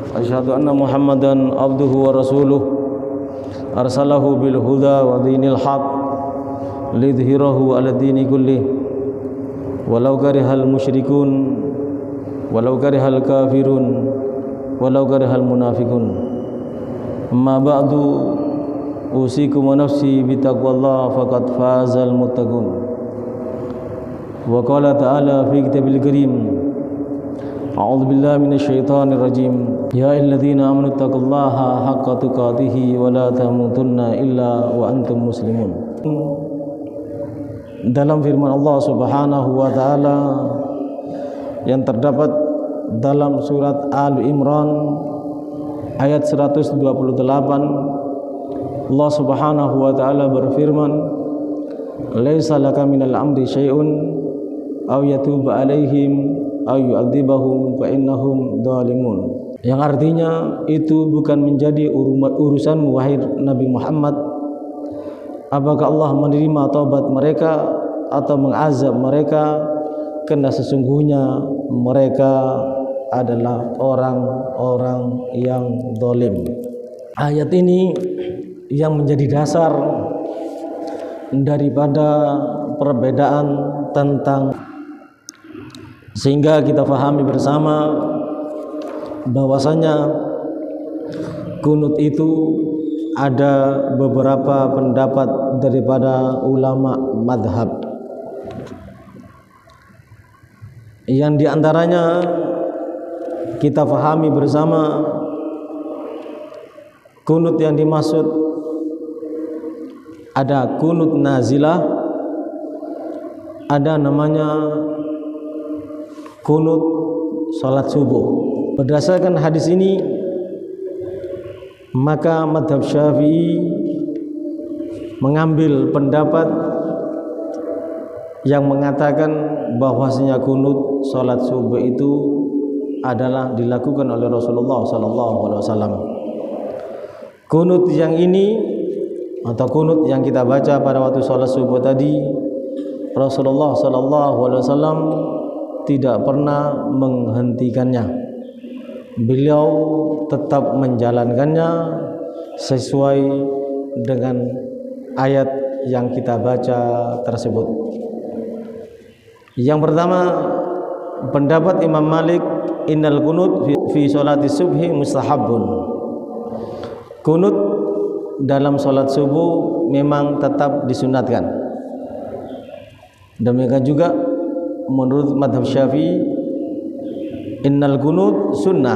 Asyhadu anna Muhammadan abduhu wa rasuluh arsalahu bil huda wa dinil haq lidhhirahu ala dini kullih walau karihal musyrikun walau karihal kafirun walau karihal munafiqun. Amma ba'du, usikum wa nafsi bitaqwallah faqad fazal muttaqun. Wa qala ta'ala fi kitabil karim, a'udzu billahi minasy syaithanir rajim, ya ayyuhalladzina amanu taqullaha haqqa tuqatih wa la tamutunna illa wa antum muslimun. Dalam firman Allah Subhanahu wa taala yang terdapat dalam surat Al-Imran ayat 128, Allah Subhanahu wa taala berfirman, laisa laka minal amri syai'un aw yatuba alaihim aw yu'adzibahum fa innahum dzalimun. Yang artinya itu bukan menjadi urusanmu wahai Nabi Muhammad, apakah Allah menerima taubat mereka atau mengazab mereka, karena sesungguhnya mereka adalah orang-orang yang zalim. Ayat ini yang menjadi dasar daripada perbedaan tentang, sehingga kita pahami bersama bahwasanya kunut itu ada beberapa pendapat daripada ulama madhab, yang diantaranya kita pahami bersama kunut yang dimaksud ada kunut nazilah, ada namanya kunut salat subuh. Berdasarkan hadis ini, maka madhab Syafi'i mengambil pendapat yang mengatakan bahwasanya kunut salat subuh itu adalah dilakukan oleh Rasulullah SAW. Kunut yang ini atau kunut yang kita baca pada waktu salat subuh tadi, Rasulullah SAW tidak pernah menghentikannya. Beliau tetap menjalankannya sesuai dengan ayat yang kita baca tersebut. Yang pertama, pendapat Imam Malik, innal kunut fi sholati subhi mustahabun. Kunut dalam sholat subuh memang tetap disunatkan. Demikian juga menurut madhab Syafi'i, innal kunut sunnah,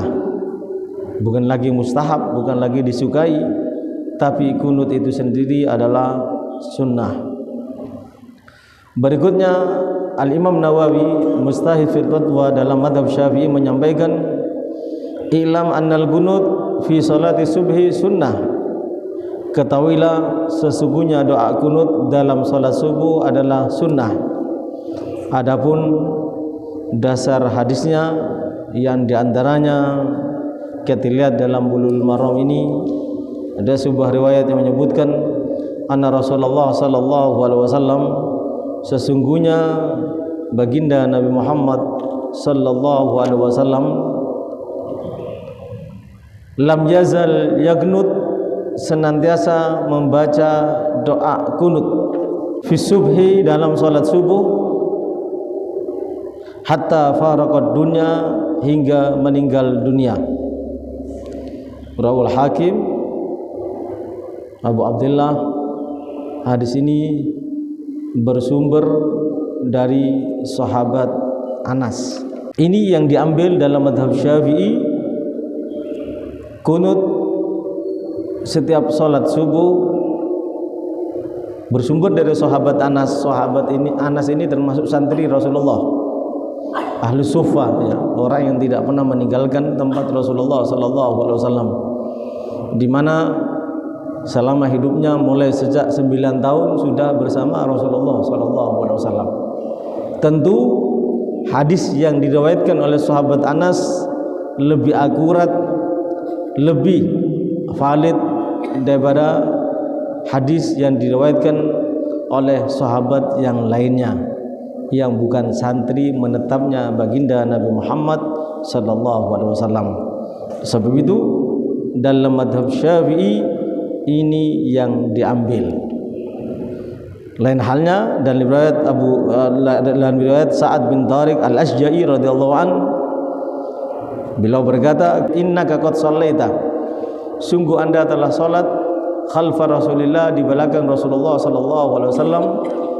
bukan lagi mustahab, bukan lagi disukai, tapi kunut itu sendiri adalah sunnah. Berikutnya Al-Imam Nawawi mustahid fil fatwa dalam madhab Syafi'i menyampaikan, i'lam annal kunut fi salati subhi sunnah. Ketahuilah sesungguhnya doa kunut dalam salat subuh adalah sunnah. Adapun dasar hadisnya yang diantaranya kita lihat dalam Bulughul Maram ini, ada sebuah riwayat yang menyebutkan anna Rasulullah sallallahu alaihi wasallam, sesungguhnya baginda Nabi Muhammad sallallahu alaihi wasallam, lam yazal yagnut, senantiasa membaca doa kunut fi subhi, dalam salat subuh, hatta faraqad dunya, hingga meninggal dunia. Rawal Hakim Abu Abdullah. Hadis ini bersumber dari sahabat Anas. Ini yang diambil dalam madhab Syafi'i, kunut setiap salat subuh bersumber dari sahabat Anas. Sahabat ini, Anas ini termasuk santri Rasulullah, ahli sufa, ya, orang yang tidak pernah meninggalkan tempat Rasulullah SAW, di mana selama hidupnya mulai sejak 9 tahun sudah bersama Rasulullah SAW. Tentu hadis yang diriwayatkan oleh sahabat Anas lebih akurat, lebih valid daripada hadis yang diriwayatkan oleh sahabat yang lainnya yang bukan santri menetapnya baginda Nabi Muhammad sallallahu alaihi wasallam. Sebab itu dalam madhab Syafi'i ini yang diambil. Lain halnya dan riwayat Sa'ad bin Tariq Al-Asja'i radhiyallahu an, beliau berkata, innaka qad shallaita, sungguh anda telah salat khalfa Rasulillah, di belakang Rasulullah sallallahu alaihi wasallam,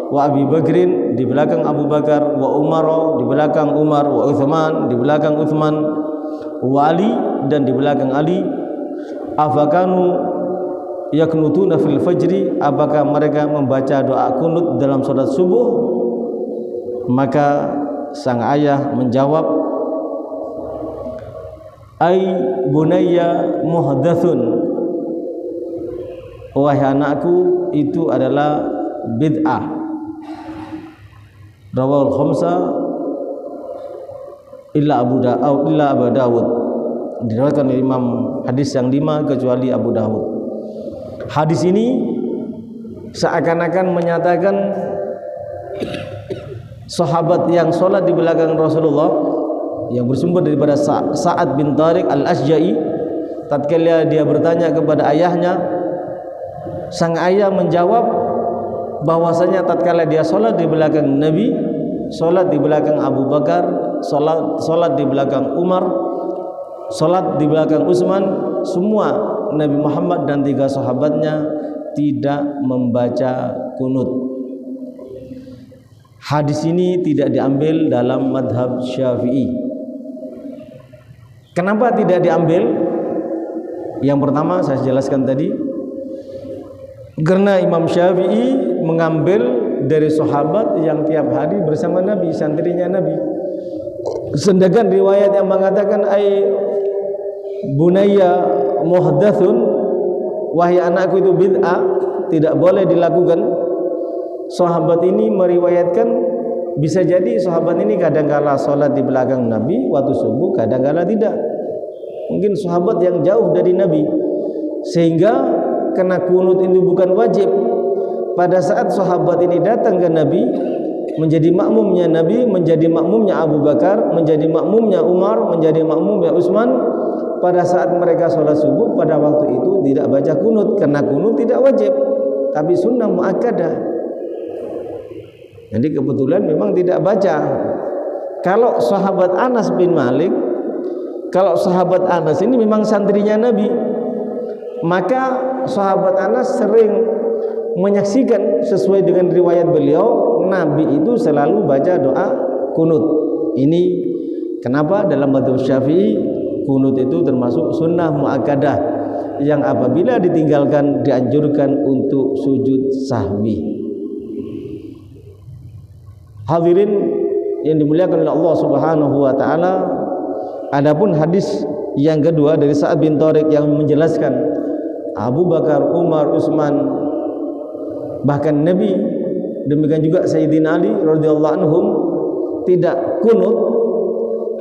wa Abi Bakrin, di belakang Abu Bakar, wa Umar, di belakang Umar, wa Utsman, di belakang Utsman, wa Ali, dan di belakang Ali. Afakanu yaknutuna fil fajri, apakah mereka membaca doa kunut dalam salat subuh? Maka sang ayah menjawab, ai bunayya muhdatsun, wahai anakku, itu adalah bid'ah. Rawal khamsa illa Abu Dawud, diriwayatkan oleh Imam hadis yang 5 kecuali Abu Dawud. Hadis ini seakan-akan menyatakan sahabat yang sholat di belakang Rasulullah, yang bersumber daripada Sa'ad bin Tariq Al-Asja'i, tatkala dia bertanya kepada ayahnya, sang ayah menjawab bahwasanya tatkala dia sholat di belakang Nabi, sholat di belakang Abu Bakar, sholat di belakang Umar, sholat di belakang Utsman, semua Nabi Muhammad dan 3 sahabatnya tidak membaca kunut. Hadis ini tidak diambil dalam madhab Syafi'i. Kenapa tidak diambil? Yang pertama saya jelaskan tadi, karena Imam Syafi'i mengambil dari sahabat yang tiap hari bersama Nabi, santrinya Nabi. Sedangkan riwayat yang mengatakan ai bunayya muhdatsun, wahai anakku, itu bid'ah, tidak boleh dilakukan. Sahabat ini meriwayatkan, bisa jadi sahabat ini kadang-kala sholat di belakang Nabi waktu subuh, kadang-kala tidak. Mungkin sahabat yang jauh dari Nabi, sehingga karena kunut ini bukan wajib. Pada saat sahabat ini datang ke Nabi, menjadi makmumnya Nabi, menjadi makmumnya Abu Bakar, menjadi makmumnya Umar, menjadi makmumnya Utsman, pada saat mereka sholat subuh pada waktu itu tidak baca kunut, karena kunut tidak wajib tapi sunnah muakkadah. Jadi kebetulan memang tidak baca. Kalau sahabat Anas bin Malik, kalau sahabat Anas ini memang santrinya Nabi, maka sahabat Anas sering menyaksikan sesuai dengan riwayat beliau, Nabi itu selalu baca doa kunut. Ini kenapa dalam madhab Syafi'i kunut itu termasuk sunnah muakkadah yang apabila ditinggalkan dianjurkan untuk sujud sahwi. Hadirin yang dimuliakan oleh Allah Subhanahu wa taala, adapun hadis yang kedua dari Sa'ad bin Tariq yang menjelaskan Abu Bakar, Umar, Utsman, bahkan Nabi, demikian juga Sayyidina Ali radhiyallahu anhum tidak kunut.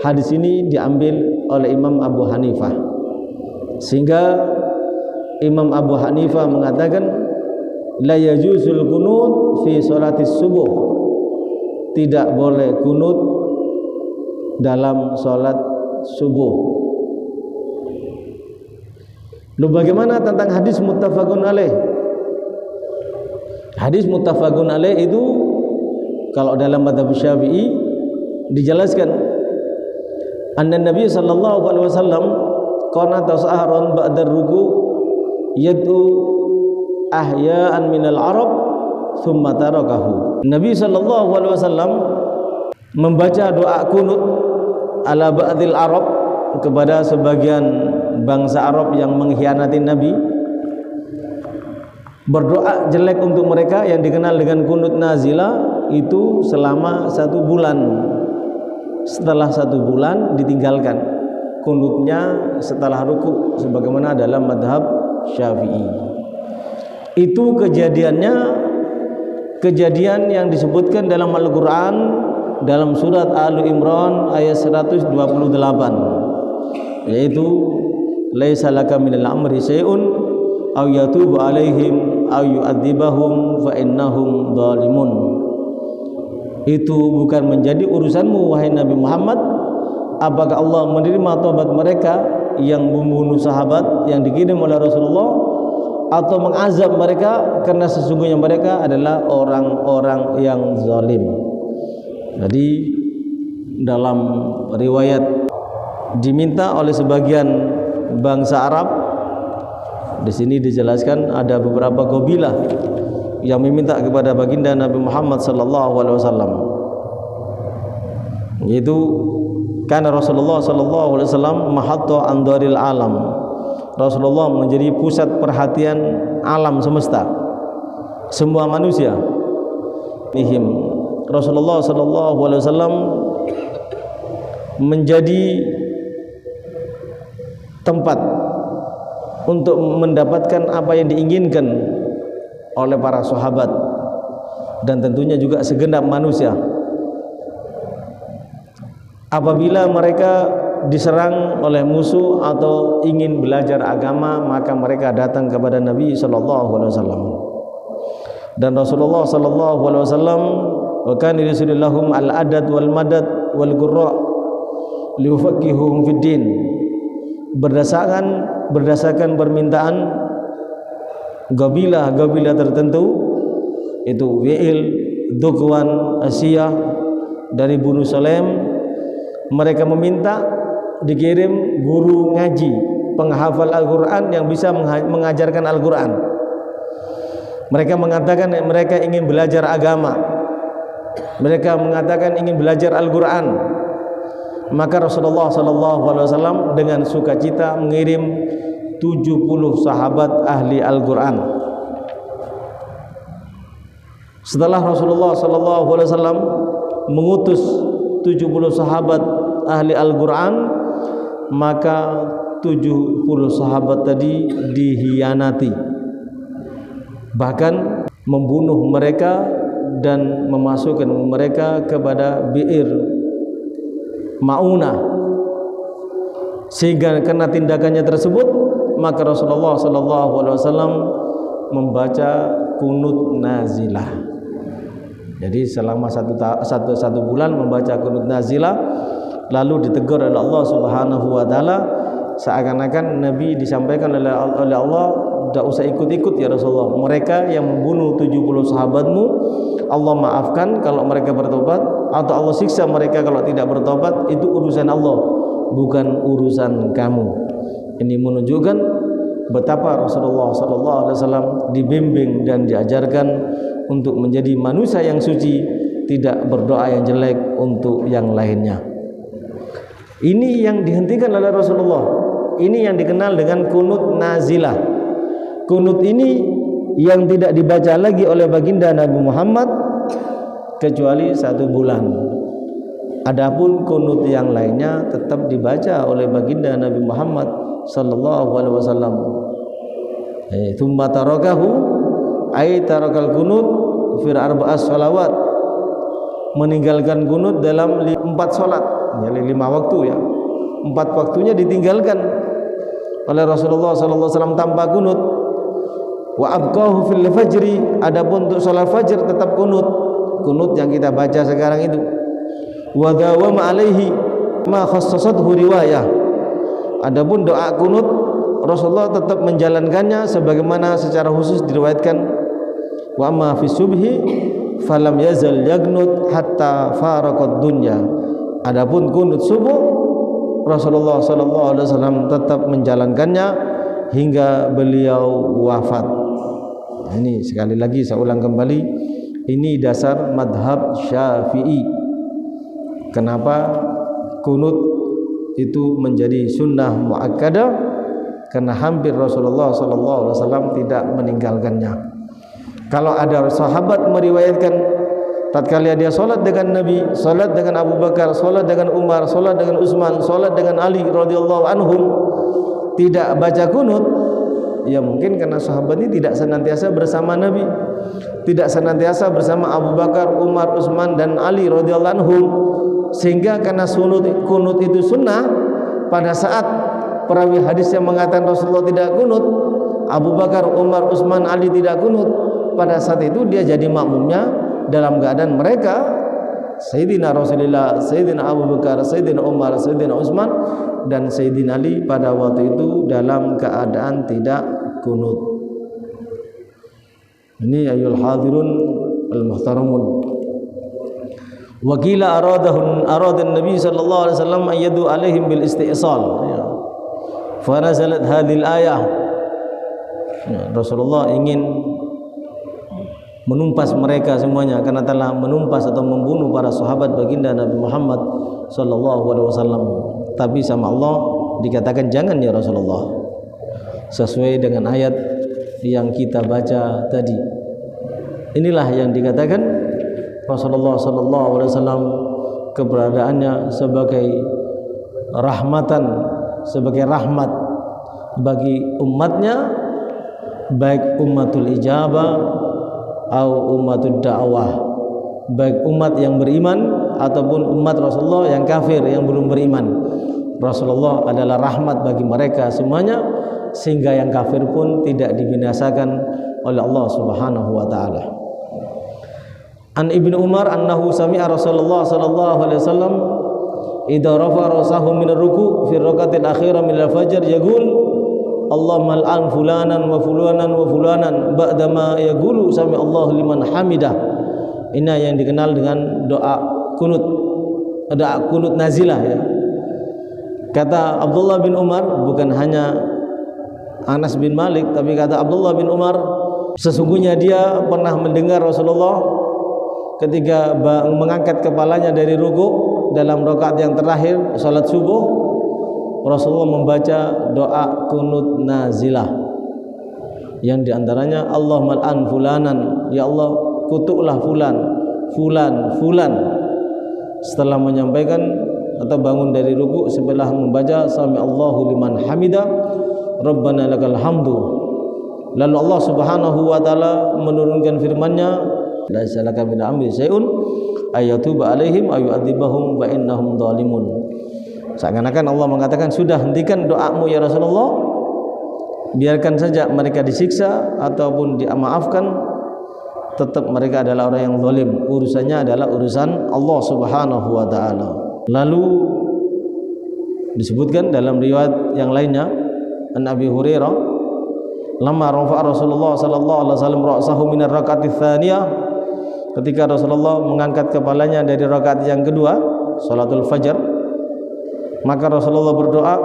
Hadis ini diambil oleh Imam Abu Hanifah, sehingga Imam Abu Hanifah mengatakan la yajuzul kunut fi sholatis subuh, tidak boleh kunut dalam sholat subuh. Lalu bagaimana tentang hadis muttafaqun alaih? Hadis muttafaqun alaih itu kalau dalam madhab Syafi'i dijelaskan anna Nabi sallallahu alaihi wasallam qanata sahran ba'da ruku yad'u ahya'an minal arab thumma tarakahu. Nabi sallallahu alaihi wasallam membaca doa kunut ala ba'dil arab, kepada sebagian bangsa Arab yang mengkhianati Nabi, berdoa jelek untuk mereka yang dikenal dengan kunut nazilah itu selama 1 bulan. Setelah 1 bulan ditinggalkan kunutnya setelah ruku sebagaimana dalam madhab Syafi'i. Itu kejadian yang disebutkan dalam Al-Quran dalam surat Al-Imran ayat 128, yaitu laisa laka minal amri syai'un aw yatubu alaihim aw yu'adzibahum fa innahum zalimun. Itu bukan menjadi urusanmu wahai Nabi Muhammad, apakah Allah menerima taubat mereka yang membunuh sahabat yang dikirim oleh Rasulullah, atau mengazab mereka karena sesungguhnya mereka adalah orang-orang yang zalim. Jadi dalam riwayat diminta oleh sebagian bangsa Arab, di sini dijelaskan ada beberapa qabilah yang meminta kepada baginda Nabi Muhammad sallallahu alaihi wasallam, yaitu karena Rasulullah sallallahu alaihi wasallam mahatta andaril alam. Rasulullah menjadi pusat perhatian alam semesta, semua manusia. Rasulullah sallallahu alaihi wasallam menjadi tempat untuk mendapatkan apa yang diinginkan oleh para sahabat dan tentunya juga segenap manusia. Apabila mereka diserang oleh musuh atau ingin belajar agama, maka mereka datang kepada Nabi sallallahu alaihi wasallam. Dan Rasulullah sallallahu alaihi wasallam wa kana yuridulahum al-adad wal madad wal qurra liufaqqihum fid din. Berdasarkan permintaan gabilah tertentu, itu Wi'il, Dhukwan, Asiyah dari Banu Sulaim. Mereka meminta dikirim guru ngaji, penghafal Al-Quran yang bisa mengajarkan Al-Quran. Mereka mengatakan mereka ingin belajar agama, mereka mengatakan ingin belajar Al-Quran. Maka Rasulullah SAW dengan sukacita mengirim 70 sahabat ahli Al-Quran. Setelah Rasulullah SAW mengutus 70 sahabat ahli Al-Quran, maka 70 sahabat tadi dihianati, bahkan membunuh mereka dan memasukkan mereka kepada bi'ir Ma'unah. Sehingga karena tindakannya tersebut, maka Rasulullah SAW membaca kunut nazilah. Jadi selama satu bulan membaca kunut nazilah, lalu ditegur oleh Allah Subhanahu wa taala, seakan-akan Nabi disampaikan oleh Allah, tidak usah ikut-ikut ya Rasulullah, mereka yang membunuh 70 sahabatmu Allah maafkan kalau mereka bertobat, atau Allah siksa mereka kalau tidak bertobat. Itu urusan Allah, bukan urusan kamu. Ini menunjukkan betapa Rasulullah SAW dibimbing dan diajarkan untuk menjadi manusia yang suci, tidak berdoa yang jelek untuk yang lainnya. Ini yang dihentikan oleh Rasulullah. Ini yang dikenal dengan kunut nazilah. Kunut ini yang tidak dibaca lagi oleh baginda Nabi Muhammad kecuali 1 bulan. Adapun kunut yang lainnya tetap dibaca oleh baginda Nabi Muhammad sallallahu alaihi wasallam. Tsumma tarakahu ay tarakal kunut fi arba'as shalawat. Meninggalkan kunut dalam 4 salat, jadi 5 waktu ya. 4 waktunya ditinggalkan oleh Rasulullah sallallahu alaihi wasallam tanpa kunut. Wa abqahu fil fajri, adapun untuk salat fajr tetap kunut yang kita baca sekarang itu. Wa dawama alaihi ma khassasathu riwayah, adapun doa kunut Rasulullah tetap menjalankannya sebagaimana secara khusus diriwayatkan. Wa ma fi subhi falam yazal yagnut hatta faraqad dunya, adapun kunut subuh Rasulullah sallallahu alaihi wasallam tetap menjalankannya hingga beliau wafat. Ini sekali lagi saya ulang kembali, ini dasar madhab Syafi'i. Kenapa kunut itu menjadi sunnah muakkadah? Karena hampir Rasulullah SAW tidak meninggalkannya. Kalau ada sahabat meriwayatkan tatkala dia salat dengan Nabi, salat dengan Abu Bakar, salat dengan Umar, salat dengan Utsman, salat dengan Ali radhiyallahu anhum, tidak baca kunut, ya mungkin karena sahabat ini tidak senantiasa bersama Nabi, tidak senantiasa bersama Abu Bakar, Umar, Utsman dan Ali radhiyallahu anhum, sehingga karena kunut itu sunnah, pada saat perawi hadis yang mengatakan Rasulullah tidak kunut, Abu Bakar, Umar, Utsman, Ali tidak kunut, pada saat itu dia jadi makmumnya dalam keadaan mereka Sayyidina Rasulullah, Sayyidina Abu Bakar, Sayyidina Umar, Sayyidina Utsman dan Sayyidina Ali pada waktu itu dalam keadaan tidak kunut. Ini ayul hadirun al-muhtaramun. Wakila aradan Nabi sallallahu alaihi wasallam ayyadu alaihim bil isti'sal. Fa nazalat hadhil ayah. Rasulullah ingin menumpas mereka semuanya karena telah menumpas atau membunuh para sahabat baginda Nabi Muhammad sallallahu alaihi wasallam. Tapi sama Allah dikatakan jangan ya Rasulullah, sesuai dengan ayat yang kita baca tadi. Inilah yang dikatakan Rasulullah sallallahu alaihi wasallam keberadaannya sebagai rahmatan, sebagai rahmat bagi umatnya, baik ummatul ijabah atau ummatud da'wah, baik umat yang beriman ataupun umat Rasulullah yang kafir yang belum beriman. Rasulullah adalah rahmat bagi mereka semuanya, sehingga yang kafir pun tidak dibinasakan oleh Allah Subhanahu wa taala. An Ibnu Umar annahu sami'a Rasulullah sallallahu alaihi wasallam idza rafa'a rasahu min ar-ruku' fi rakatil akhirah min al-fajr yaqul Allahumma al'an fulanan wa fulanan wa fulanan ba'dama yaqulu sami Allah liman hamidah. Ini yang dikenal dengan doa kunut, doa kunut nazilah ya. Kata Abdullah bin Umar, bukan hanya Anas bin Malik, tapi kata Abdullah bin Umar, sesungguhnya dia pernah mendengar Rasulullah ketika mengangkat kepalanya dari ruku' dalam rakaat yang terakhir salat subuh, Rasulullah membaca doa kunut nazilah yang diantaranya Allahumma al'an fulanan, ya Allah kutuklah fulan. Setelah menyampaikan atau bangun dari ruku' setelah membaca sami Allahu liman hamidah Rabbana lakal hamdu, lalu Allah Subhanahu wa taala menurunkan firman-Nya la salaka min amri syai'un ayatuba alaihim ayu'adzibahum wa innahum zalimun. Seakan-akan Allah mengatakan, sudah hentikan doamu ya Rasulullah, biarkan saja mereka disiksa ataupun dimaafkan, tetap mereka adalah orang yang zalim, urusannya adalah urusan Allah Subhanahu wa taala. Lalu disebutkan dalam riwayat yang lainnya, An Abi Hurairah, lama rafa'a Rasulullah sallallahu alaihi wasallam ra'sahu min ar-rak'ati tsaniyah, ketika Rasulullah mengangkat kepalanya dari rakaat yang kedua salatul fajr, maka Rasulullah berdoa,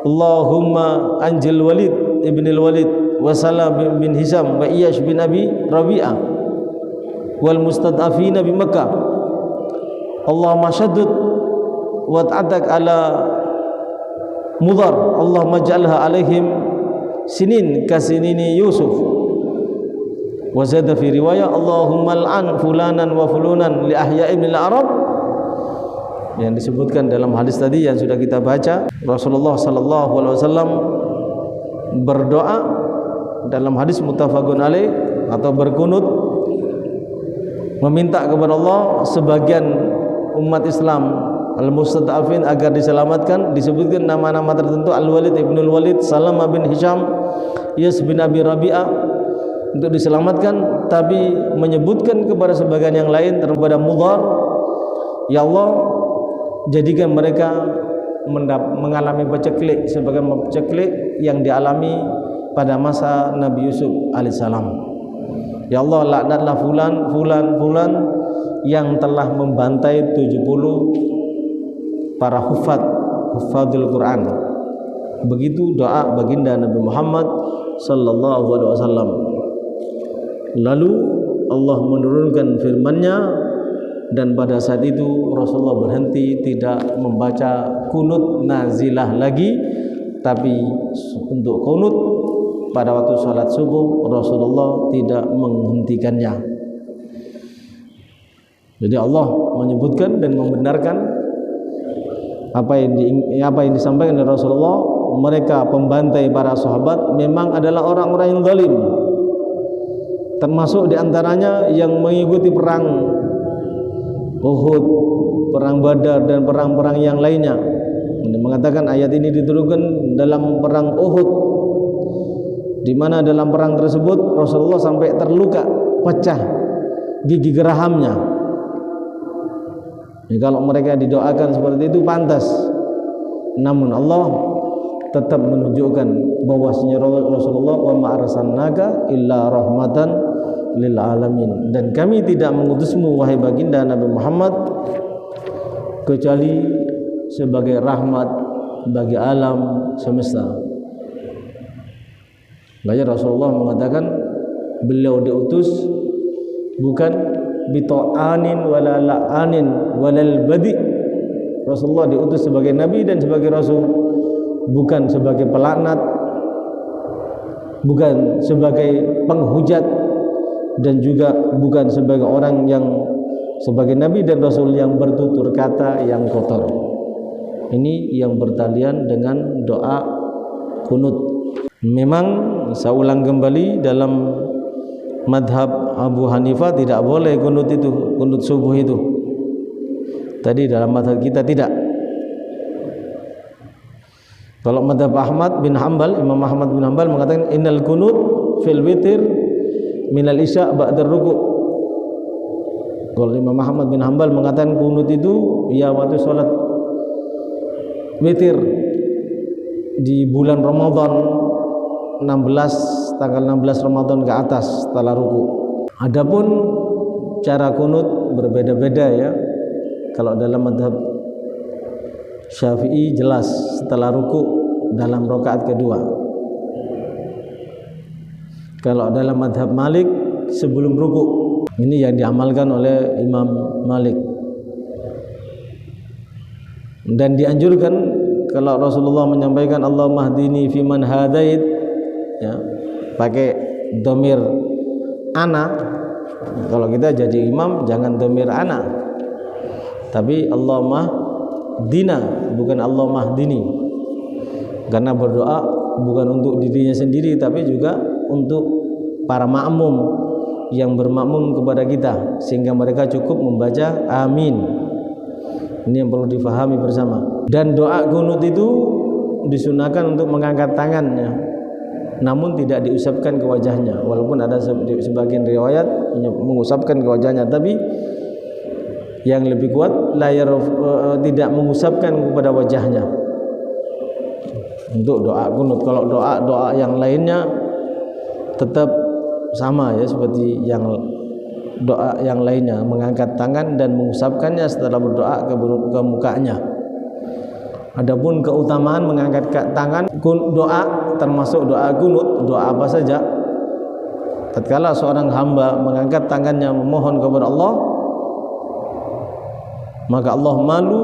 Allahumma anjil Walid ibn al-Walid wa Salam bin Hisham wa Iyash bin Abi Rabi'ah wal mustad'afina bi Makkah, Allahumma shaddud wa ta'adak ala Mudhar, Allahumma ja'alha alaihim sinin kasinini Yusuf. Wa zada fi riwayah Allahumma al'an fulanan wa fulunan li ahya'i min al-Arab, yang disebutkan dalam hadis tadi yang sudah kita baca. Rasulullah sallallahu alaihi wasallam berdoa dalam hadis muttafaqun alaih atau berkunut meminta kepada Allah sebagian umat Islam al-mustad'afin agar diselamatkan. Disebutkan nama-nama tertentu, Al-Walid ibn al-Walid, Salam bin Hisham, Iyas bin Abi Rabi'ah, untuk diselamatkan, tapi menyebutkan kepada sebagian yang lain kepada Mudhar, ya Allah jadikan mereka mengalami paceklik sebagaimana paceklik yang dialami pada masa Nabi Yusuf alaihissalam. Ya Allah, laknatlah fulan yang telah membantai 70 para hufadzul Quran. Begitu doa baginda Nabi Muhammad sallallahu alaihi wasallam. Lalu Allah menurunkan firman-Nya, dan pada saat itu Rasulullah berhenti, tidak membaca kunut nazilah lagi, tapi untuk kunut pada waktu salat subuh Rasulullah tidak menghentikannya. Jadi Allah menyebutkan dan membenarkan apa yang disampaikan oleh Rasulullah. Mereka pembantai para sahabat memang adalah orang-orang yang zalim, termasuk diantaranya yang mengikuti perang Uhud, perang Badar, dan perang-perang yang lainnya. Mengatakan ayat ini diturunkan dalam perang Uhud, di mana dalam perang tersebut Rasulullah sampai terluka, pecah gigi gerahamnya. Kalau mereka didoakan seperti itu pantas, namun Allah tetap menunjukkan bahwasanya Rasulullah wa ma arsalnaka illa rahmatan lil alamin, dan kami tidak mengutusmu wahai baginda Nabi Muhammad kecuali sebagai rahmat bagi alam semesta. Makanya Rasulullah mengatakan beliau diutus bukan bita'anin wala la'anin walal badi. Rasulullah diutus sebagai nabi dan sebagai rasul, bukan sebagai pelaknat, bukan sebagai penghujat, dan juga bukan sebagai orang yang sebagai nabi dan rasul yang bertutur kata yang kotor. Ini yang bertalian dengan doa kunut. Memang saya ulang kembali, dalam madhab Abu Hanifah tidak boleh kunut itu, kunut subuh itu. Tadi dalam madhab kita tidak. Kalau madhab Ahmad bin Hanbal, Imam Ahmad bin Hanbal mengatakan innal kunut fil witir minal isya ba'da ruku'. Kalau Imam Ahmad bin Hanbal mengatakan kunut itu ya waktu sholat witir di bulan Ramadan 16, tanggal 16 Ramadan ke atas setelah ruku. Adapun cara kunut berbeda-beda ya. Kalau dalam mazhab Syafi'i jelas setelah ruku dalam rakaat kedua. Kalau dalam mazhab Malik sebelum ruku. Ini yang diamalkan oleh Imam Malik. Dan dianjurkan kalau Rasulullah menyampaikan Allahumma hdini fiman hadait, ya, pakai domir ana. Kalau kita jadi imam jangan domir ana, tapi Allahumma dina, bukan Allahumma hdini. Karena berdoa bukan untuk dirinya sendiri tapi juga untuk para makmum yang bermakmum kepada kita, sehingga mereka cukup membaca amin. Ini yang perlu difahami bersama. Dan doa kunut itu disunahkan untuk mengangkat tangannya, namun tidak diusapkan ke wajahnya. Walaupun ada sebagian riwayat mengusapkan ke wajahnya, tapi yang lebih kuat tidak mengusapkan kepada wajahnya untuk doa kunut. Kalau doa yang lainnya tetap sama ya, seperti yang doa yang lainnya, mengangkat tangan dan mengusapkannya setelah berdoa ke mukanya. Adapun keutamaan mengangkat tangan doa, termasuk doa kunut, doa apa saja, tatkala seorang hamba mengangkat tangannya memohon kepada Allah, maka Allah malu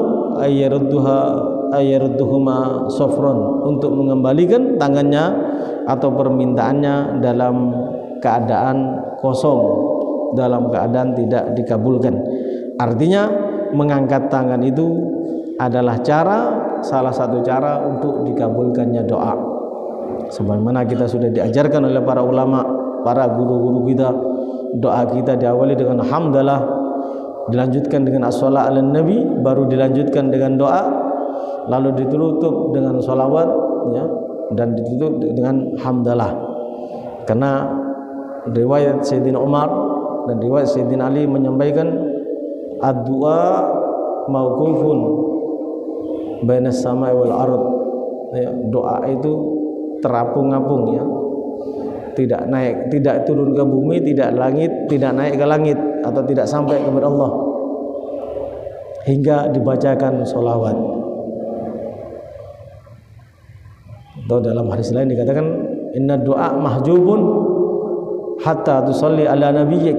ayyarudduhuma sofron, untuk mengembalikan tangannya atau permintaannya dalam keadaan kosong, dalam keadaan tidak dikabulkan. Artinya mengangkat tangan itu adalah salah satu cara untuk dikabulkannya doa. Sebagaimana kita sudah diajarkan oleh para ulama, para guru-guru kita, doa kita diawali dengan hamdalah, dilanjutkan dengan as-shalatu ala nabi, baru dilanjutkan dengan doa, lalu ditutup dengan sholawat ya, dan ditutup dengan hamdalah. Karena riwayat Sayyidina Umar dan riwayat Sayyidina Ali menyampaikan ad-du'a mauqufun bainas samai wal ard, ya, doa itu terapung-apung ya, tidak naik, tidak turun ke bumi, tidak naik ke langit atau tidak sampai kepada Allah hingga dibacakan sholawat. Atau dalam hadis lain dikatakan inna du'a mahjubun hatta tusalli ala nabiyyik.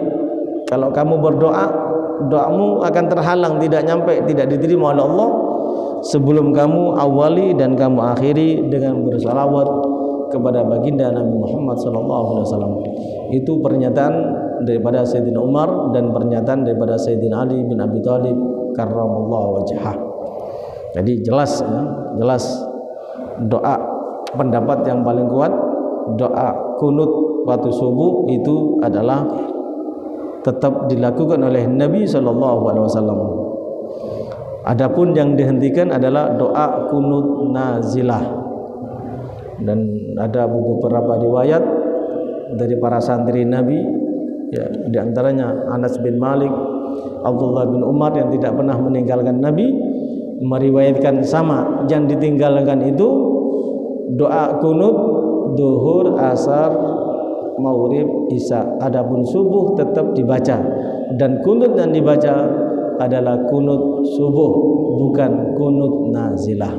Kalau kamu berdoa, doamu akan terhalang, tidak nyampe, tidak diterima oleh Allah sebelum kamu awali dan kamu akhiri dengan bersalawat kepada baginda Nabi Muhammad SAW. Itu pernyataan daripada Sayyidina Umar dan pernyataan daripada Sayyidina Ali bin Abi Thalib karramallahu wajhah. Jadi jelas doa, pendapat yang paling kuat, doa kunut waktu subuh itu adalah tetap dilakukan oleh Nabi SAW. Adapun yang dihentikan adalah doa kunut nazilah, dan ada beberapa riwayat dari para santri Nabi ya, diantaranya Anas bin Malik, Abdullah bin Umar yang tidak pernah meninggalkan Nabi, meriwayatkan sama, yang ditinggalkan itu doa kunut duhur, asar, maghrib, isya. Adapun subuh tetap dibaca, dan kunut yang dibaca adalah kunut subuh, bukan kunut nazilah.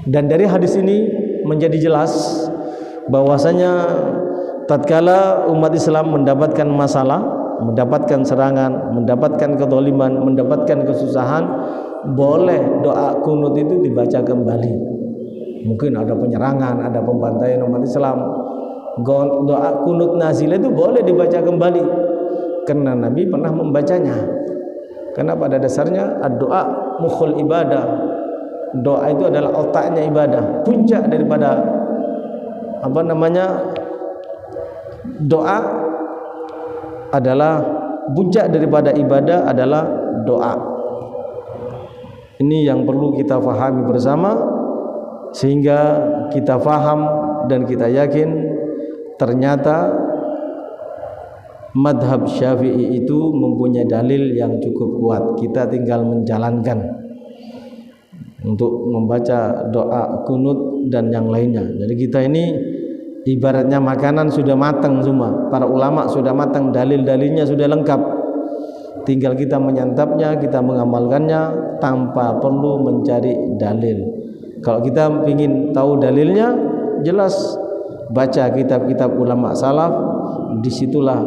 Dan dari hadis ini menjadi jelas bahwasanya tatkala umat Islam mendapatkan masalah, mendapatkan serangan, mendapatkan kezaliman, mendapatkan kesusahan, boleh doa kunut itu dibaca kembali. Mungkin ada penyerangan, ada pembantaian umat Islam, doa kunut nazilah itu boleh dibaca kembali, karena Nabi pernah membacanya. Karena pada dasarnya doa mukhul ibadah, doa itu adalah otaknya ibadah, puncak daripada doa adalah puncak daripada ibadah adalah doa. Ini yang perlu kita fahami bersama, sehingga kita faham dan kita yakin ternyata madhab Syafi'i itu mempunyai dalil yang cukup kuat. Kita tinggal menjalankan untuk membaca doa kunut dan yang lainnya. Jadi kita ini ibaratnya makanan sudah matang semua, para ulama sudah matang, dalil-dalilnya sudah lengkap, tinggal kita menyantapnya, kita mengamalkannya tanpa perlu mencari dalil. Kalau kita ingin tahu dalilnya, jelas baca kitab-kitab ulama salaf, disitulah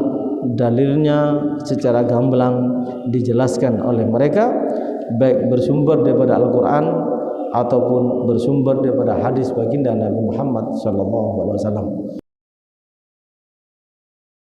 dalilnya secara gamblang dijelaskan oleh mereka, baik bersumber daripada Al-Quran ataupun bersumber daripada hadis baginda Nabi Muhammad SAW.